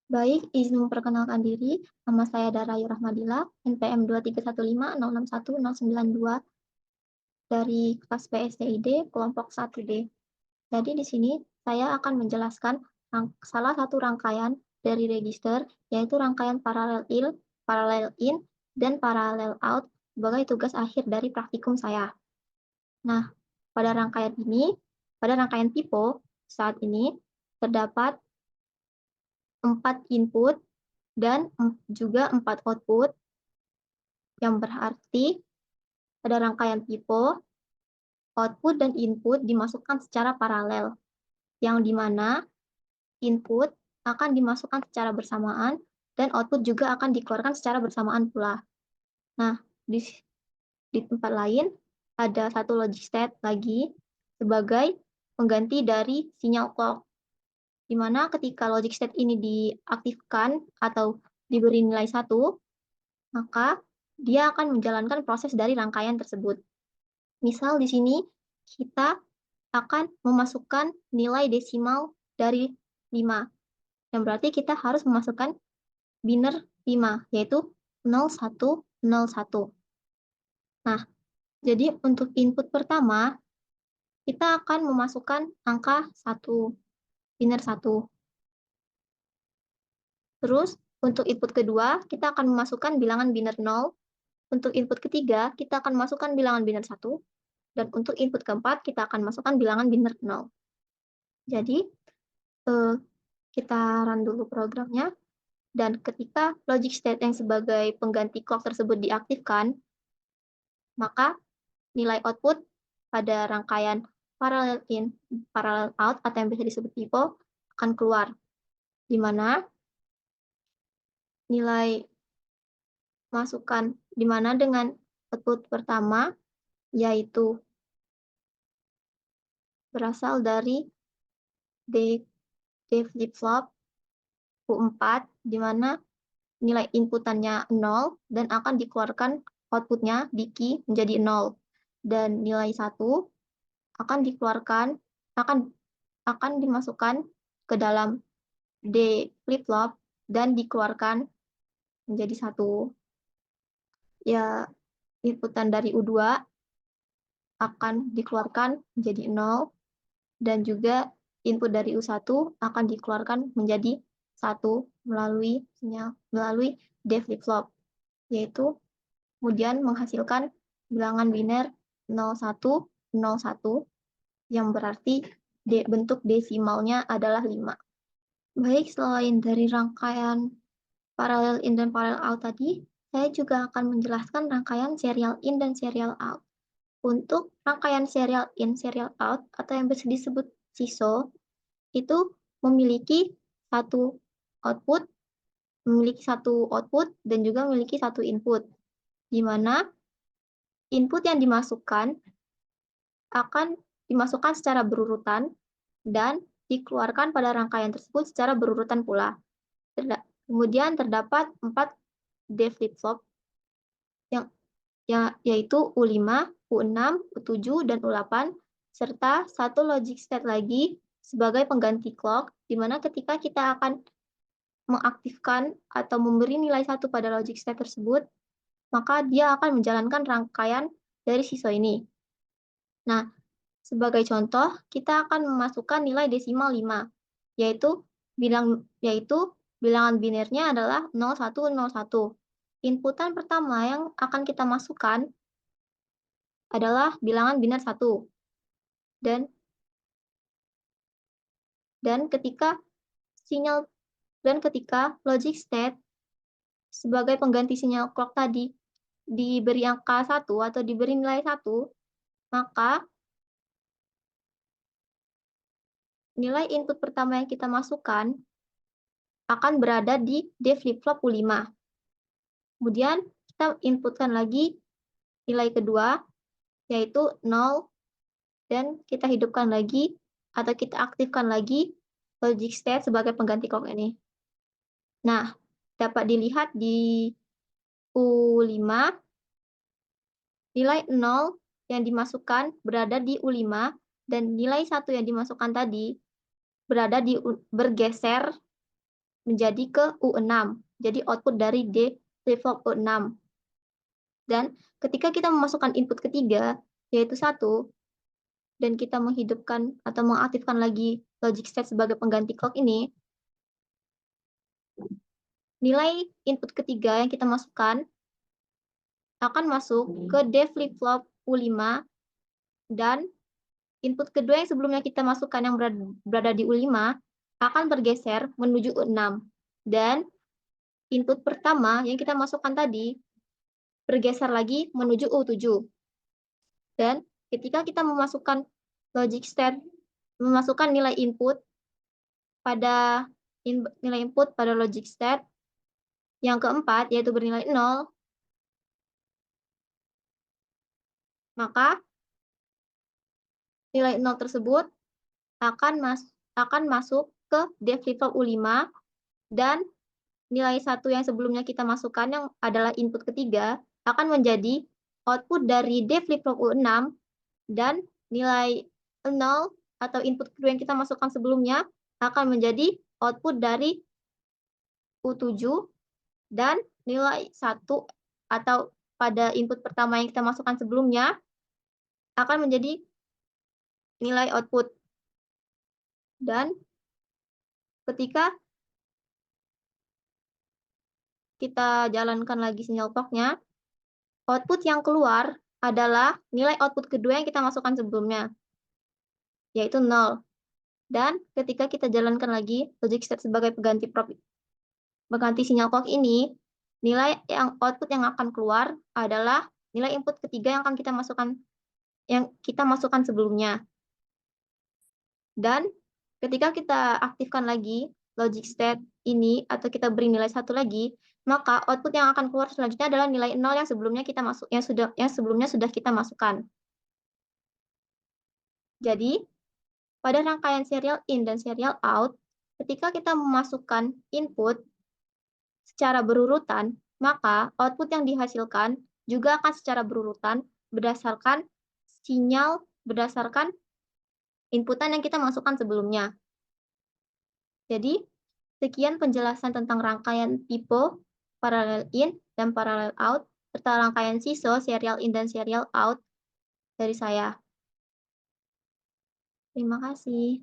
Baik, izin memperkenalkan diri. Nama saya Dara Rahmadila, NPM 231506192 dari kelas PSDID kelompok 1D. Jadi di sini saya akan menjelaskan salah satu rangkaian dari register, yaitu rangkaian paralel in, dan paralel out sebagai tugas akhir dari praktikum saya. Nah, pada rangkaian typo saat ini terdapat 4 input dan juga 4 output, yang berarti pada rangkaian typo, output dan input dimasukkan secara paralel, yang dimana input akan dimasukkan secara bersamaan dan output juga akan dikeluarkan secara bersamaan pula. Nah, di tempat lain ada satu logic state lagi sebagai pengganti dari sinyal clock, di mana ketika logic state ini diaktifkan atau diberi nilai 1, maka dia akan menjalankan proses dari rangkaian tersebut. Misal di sini kita akan memasukkan nilai desimal dari 5, yang berarti kita harus memasukkan biner 5, yaitu 0101. Nah, jadi untuk input pertama, kita akan memasukkan angka 1, biner 1. Terus, untuk input kedua, kita akan memasukkan bilangan biner 0. Untuk input ketiga, kita akan masukkan bilangan biner 1. Dan untuk input keempat, kita akan masukkan bilangan biner 0. Jadi, kita run dulu programnya. Dan ketika logic state yang sebagai pengganti clock tersebut diaktifkan, maka nilai output pada rangkaian parallel in, parallel out, atau yang bisa disebut typo, akan keluar, di mana nilai masukan, di mana dengan output pertama, yaitu berasal dari D flip-flop U4, di mana nilai inputannya 0 dan akan dikeluarkan outputnya di key menjadi 0. Dan nilai 1 akan dikeluarkan, akan dimasukkan ke dalam D flip-flop dan dikeluarkan menjadi 1. Ya, inputan dari U2 akan dikeluarkan menjadi 0, dan juga input dari U1 akan dikeluarkan menjadi 1 melalui D flip-flop, yaitu kemudian menghasilkan bilangan biner 0101, yang berarti bentuk desimalnya adalah 5. Baik, selain dari rangkaian parallel in dan parallel out tadi, saya juga akan menjelaskan rangkaian serial in dan serial out. Untuk rangkaian serial in, serial out, atau yang bisa disebut SISO, itu memiliki satu output dan juga memiliki satu input, di mana input yang dimasukkan akan dimasukkan secara berurutan dan dikeluarkan pada rangkaian tersebut secara berurutan pula. Kemudian terdapat 4 D flip-flop, yaitu U5, U6, U7, dan U8, serta satu logic state lagi sebagai pengganti clock, di mana ketika kita akan mengaktifkan atau memberi nilai 1 pada logic state tersebut, maka dia akan menjalankan rangkaian dari SISO ini. Nah, sebagai contoh, kita akan memasukkan nilai desimal 5, yaitu bilangan binernya adalah 0101. Inputan pertama yang akan kita masukkan adalah bilangan biner 1. Dan ketika logic state sebagai pengganti sinyal clock tadi diberi angka 1 atau diberi nilai 1, maka nilai input pertama yang kita masukkan akan berada di D flip-flop U5. Kemudian kita inputkan lagi nilai kedua, yaitu 0, dan kita hidupkan lagi atau kita aktifkan lagi logic state sebagai pengganti clock ini. Nah, dapat dilihat di U5, nilai 0 yang dimasukkan berada di U5, dan nilai 1 yang dimasukkan tadi bergeser menjadi ke U6. Jadi output dari D flip-flop U6. Dan ketika kita memasukkan input ketiga, yaitu 1, dan kita menghidupkan atau mengaktifkan lagi logic state sebagai pengganti clock ini, nilai input ketiga yang kita masukkan akan masuk ke D flip-flop U5, dan input kedua yang sebelumnya kita masukkan yang berada di U5 akan bergeser menuju U6. Dan input pertama yang kita masukkan tadi bergeser lagi menuju U7. Dan ketika kita memasukkan logic state, memasukkan nilai input pada logic state yang keempat, yaitu bernilai 0, maka nilai 0 tersebut akan masuk ke D flip-flop U5, dan nilai 1 yang sebelumnya kita masukkan yang adalah input ketiga akan menjadi output dari D flip-flop U6, dan nilai 0 atau input kedua yang kita masukkan sebelumnya akan menjadi output dari U7, dan nilai 1 atau pada input pertama yang kita masukkan sebelumnya akan menjadi nilai output. Dan ketika kita jalankan lagi sinyal clock-nya, output yang keluar adalah nilai output kedua yang kita masukkan sebelumnya, yaitu 0. Dan ketika kita jalankan lagi logic state sebagai pengganti sinyal clock ini, nilai output yang akan keluar adalah nilai input ketiga yang akan kita masukkan sebelumnya. Dan ketika kita aktifkan lagi logic state ini atau kita beri nilai 1 lagi, maka output yang akan keluar selanjutnya adalah nilai 0 yang sebelumnya sudah kita masukkan. Jadi, pada rangkaian serial in dan serial out, ketika kita memasukkan input secara berurutan, maka output yang dihasilkan juga akan secara berurutan berdasarkan inputan yang kita masukkan sebelumnya. Jadi, sekian penjelasan tentang rangkaian tipe, parallel in, dan parallel out, serta rangkaian SISO, serial in, dan serial out dari saya. Terima kasih.